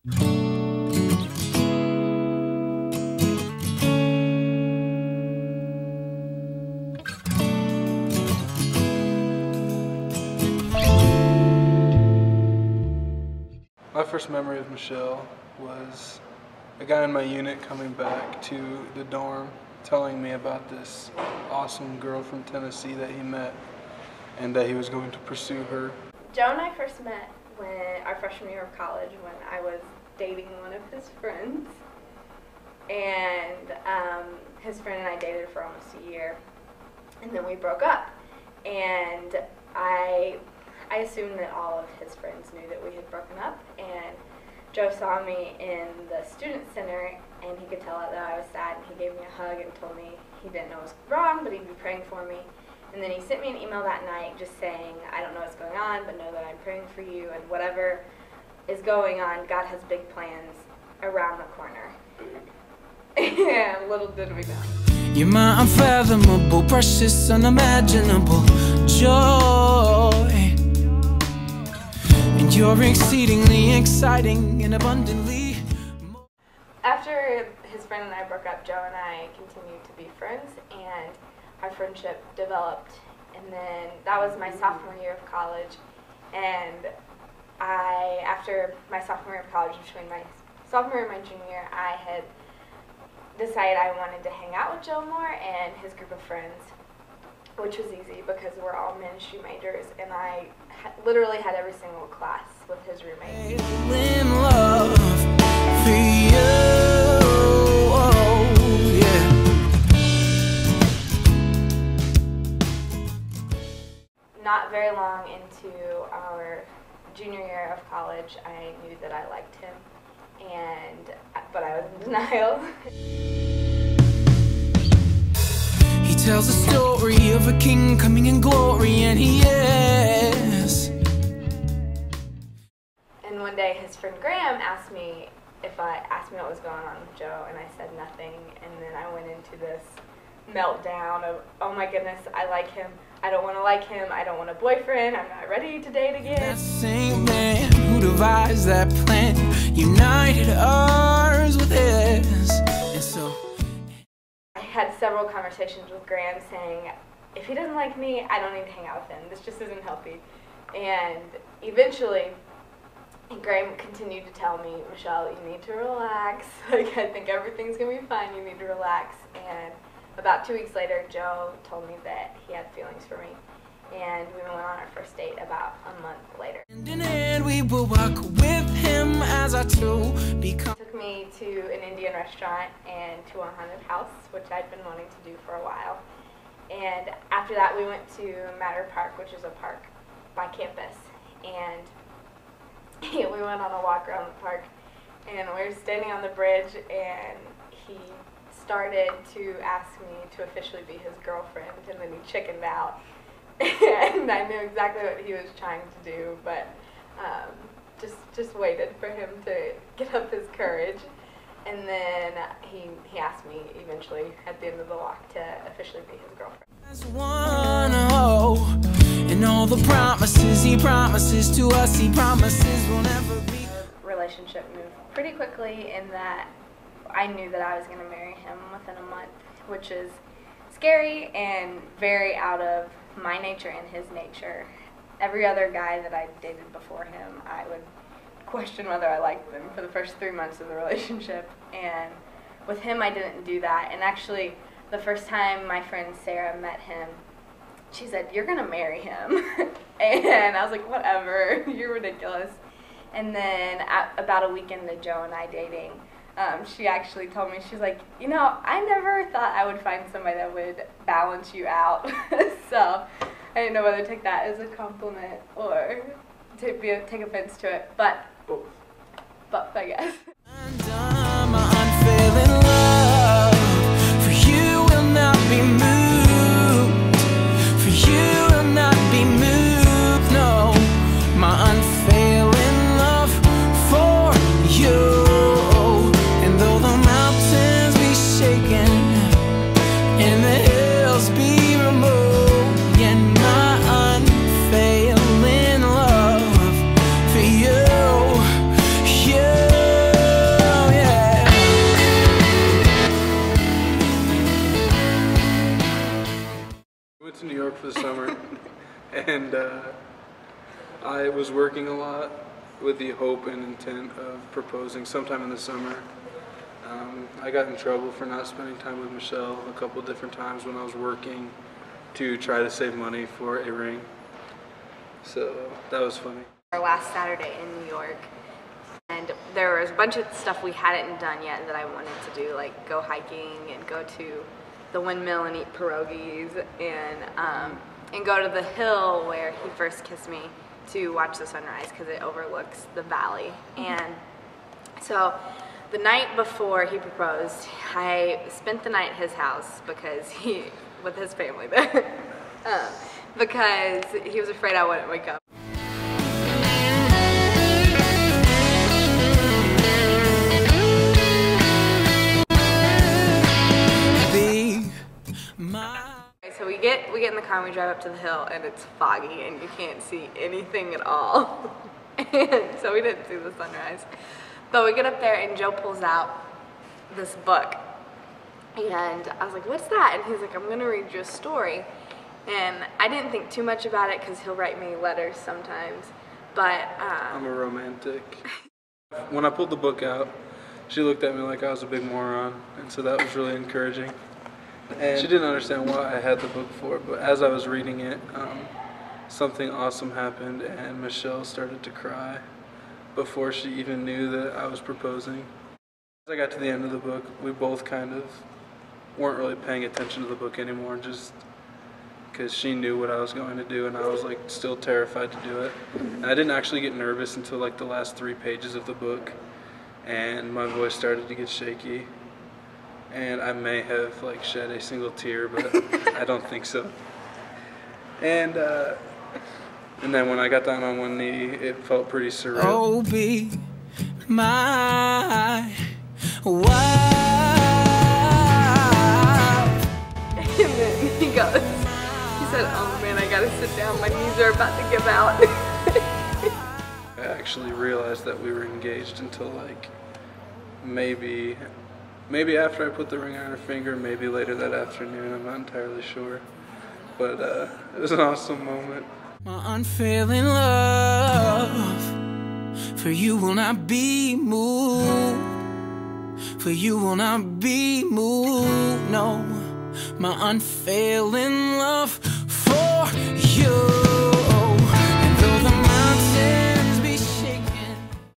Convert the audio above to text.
My first memory of Michelle was a guy in my unit coming back to the dorm telling me about this awesome girl from Tennessee that he met and that he was going to pursue her. Joe and I first met when our freshman year of college when I was dating one of his friends, and his friend and I dated for almost a year, and then we broke up, and I assumed that all of his friends knew that we had broken up, and Joe saw me in the student center, and he could tell that I was sad, and he gave me a hug and told me he didn't know what was wrong, but he'd be praying for me. And then he sent me an email that night just saying, I don't know what's going on, but know that I'm praying for you, and whatever is going on, God has big plans around the corner. Yeah, little did we know. You're my unfathomable, precious, unimaginable joy. And you're exceedingly exciting and abundantly. After his friend and I broke up, Joe and I continued to be friends, and our friendship developed. And then that was my sophomore year of college, and after my sophomore year of college, between my sophomore and my junior year, I had decided I wanted to hang out with Joe more and his group of friends, which was easy because we're all ministry majors, and I literally had every single class with his roommates. In love for you, yeah. Not very long into our junior year of college, I knew that I liked him, but I was in denial. He tells a story of a king coming in glory, and he is. And one day his friend Graham asked me what was going on with Joe, and I said nothing, and then I went into this meltdown of, oh my goodness, I like him, I don't want to like him, I don't want a boyfriend, I'm not ready to date again. That same man who devised that plan united ours with his. And so I had several conversations with Graham saying, if he doesn't like me, I don't need to hang out with him, this just isn't healthy. And eventually Graham continued to tell me, Michelle, you need to relax, like I think everything's gonna be fine, you need to relax. And about 2 weeks later, Joe told me that he had feelings for me, and we went on our first date about a month later. and we will walk with him as our two become. He took me to an Indian restaurant and to a haunted house, which I'd been wanting to do for a while. And after that, we went to Matter Park, which is a park by campus, and we went on a walk around the park, and we were standing on the bridge, and he started to ask me to officially be his girlfriend, and then he chickened out. And I knew exactly what he was trying to do, but just waited for him to get up his courage. And then he asked me eventually at the end of the walk to officially be his girlfriend. As one hope, and all the promises he promises to us, he promises will never be. Our relationship moved pretty quickly in that I knew that I was going to marry him within a month, which is scary and very out of my nature and his nature. Every other guy that I dated before him, I would question whether I liked them for the first 3 months of the relationship, and with him I didn't do that. And actually, the first time my friend Sarah met him, she said, "You're gonna marry him." And I was like, whatever, you're ridiculous. And then about a week into Joe and I dating, she actually told me, she's like, you know, I never thought I would find somebody that would balance you out. So I didn't know whether to take that as a compliment or take offense to it, but both, I guess. My unfailing love for you will not be moved. For you will not be moved, no. My unfailing love for you. And though the mountains be shaken and the hills be removed, yet my unfailing love for you, you. and I was working a lot with the hope and intent of proposing sometime in the summer. I got in trouble for not spending time with Michelle a couple different times when I was working to try to save money for a ring. So that was funny. Our last Saturday in New York, and there was a bunch of stuff we hadn't done yet that I wanted to do, like go hiking and go to the windmill and eat pierogies, and go to the hill where he first kissed me to watch the sunrise because it overlooks the valley. And so the night before he proposed, I spent the night at his house with his family there, because he was afraid I wouldn't wake up. So we get in the car and we drive up to the hill, and it's foggy and you can't see anything at all. And so we didn't see the sunrise. But we get up there and Joe pulls out this book, and I was like, what's that? And he's like, I'm gonna read you a story. And I didn't think too much about it because he'll write me letters sometimes, but I'm a romantic. When I pulled the book out, she looked at me like I was a big moron, and so that was really encouraging. And she didn't understand what I had the book for, but as I was reading it, something awesome happened, and Michelle started to cry before she even knew that I was proposing. As I got to the end of the book, we both kind of weren't really paying attention to the book anymore, just because she knew what I was going to do, and I was like still terrified to do it. And I didn't actually get nervous until like the last 3 pages of the book, and my voice started to get shaky. And I may have like shed a single tear, but I don't think so. And then when I got down on one knee, it felt pretty surreal. Oh, be my wife. And then he said, oh man, I gotta sit down, my knees are about to give out. I actually realized that we were engaged until like maybe after I put the ring on her finger, maybe later that afternoon, I'm not entirely sure. But it was an awesome moment. My unfailing love for you will not be moved. For you will not be moved, no. My unfailing love for you.